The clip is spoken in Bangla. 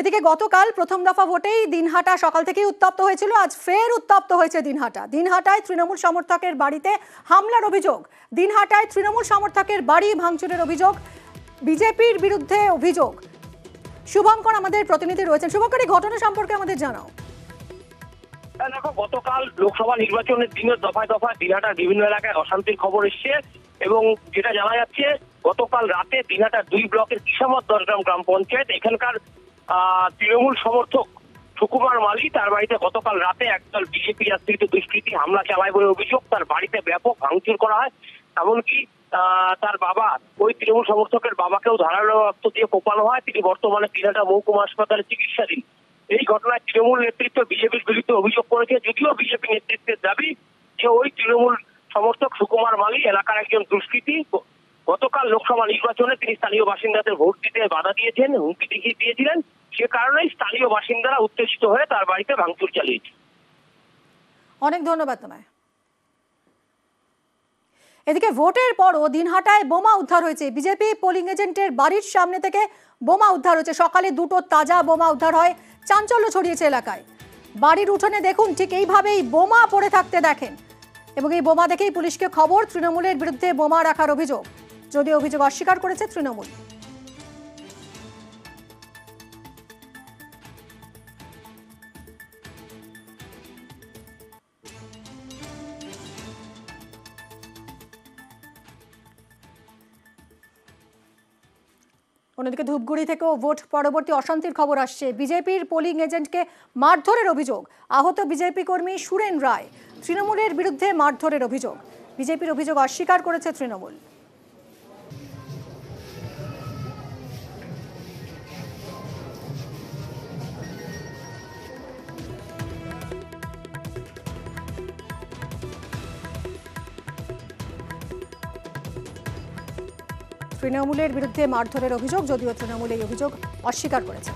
এদিকে গতকাল প্রথম দফা ভোটেই দিনহাটা সকাল থেকেই উত্তপ্ত হয়েছিল। আজ ফের উত্তপ্ত হয়েছে দিনহাটায় তৃণমূল সমর্থকের বাড়িতে হামলার অভিযোগ। দিনহাটায় তৃণমূল সমর্থকের বাড়ি ভাঙচুরের অভিযোগ, বিজেপির বিরুদ্ধে অভিযোগ। শুভঙ্কর আমাদের প্রতিনিধি রয়েছেন। শুভঙ্কর, এই ঘটনা সম্পর্কে আমাদের জানাও। দেখো, গতকাল লোকসভা নির্বাচনের দিনে দফায় দফায় দিনহাটার বিভিন্ন এলাকায় অশান্তির খবর এসছে এবং যেটা জানা যাচ্ছে গতকাল রাতে দিনহাটার ২ ব্লকের কিসামত ১০ গ্রাম পঞ্চায়েত এখানকার তৃণমূল সমর্থক সুকুমার মালি, তার বাড়িতে গতকাল রাতে একদল বিজেপি আশ্রিত দুষ্কৃতী হামলা চালায় বলে অভিযোগ। তার বাড়িতে ব্যাপক ভাঙচুর করা হয়, এমনকি তার বাবা, ওই তৃণমূল সমর্থকের বাবাকেও ধারালো অস্ত্র দিয়ে কোপানো হয়। তিনি বর্তমানে দিনহাটা মহকুমা হাসপাতালে চিকিৎসাধীন। এই ঘটনায় তৃণমূল নেতৃত্ব বিজেপির বিরুদ্ধে অভিযোগ করেছে, যদিও বিজেপি নেতৃত্বের দাবি যে ওই তৃণমূল সমর্থক সুকুমার মালি এলাকার একজন দুষ্কৃতী। গতকাল লোকসভা নির্বাচনে তিনি স্থানীয় বাসিন্দাদের ভোট দিতে বাধা দিয়েছেন, হুমকি দিয়েছিলেন। সে কারণেই স্থানীয় বাসিন্দারা উত্তেজিত হয়ে তার বাড়িতে ভাঙচুর চালিয়েছে। অনেক ধন্যবাদ তোমায়। এদিকে ভোটের পরও দিনহাটায় বোমা উদ্ধার হয়েছে। বিজেপি পোলিং এজেন্টের বাড়ির সামনে থেকে বোমা উদ্ধার হয়েছে। সকালে 2টো তাজা বোমা উদ্ধার হয়, চাঞ্চল্য ছড়িয়েছে এলাকায়। বাড়ির উঠোনে দেখুন, ঠিক এইভাবেই বোমা পড়ে থাকতে দেখেন এবং এই বোমা দেখেই পুলিশকে খবর। তৃণমূলের বিরুদ্ধে বোমা রাখার অভিযোগ, যদিও অভিযোগ অস্বীকার করেছে তৃণমূল। অন্যদিকে ধূপগুড়ি থেকেও ভোট পরবর্তী অশান্তির খবর আসছে। বিজেপির পোলিং এজেন্টকে মারধরের অভিযোগ। আহত বিজেপি কর্মী সুরেন রায়। তৃণমূলের বিরুদ্ধে মারধরের অভিযোগ। বিজেপির অভিযোগ অস্বীকার করেছে তৃণমূল। তৃণমূলের বিরুদ্ধে মারধরের অভিযোগ, যদিও তৃণমূল এই অভিযোগ অস্বীকার করেছে।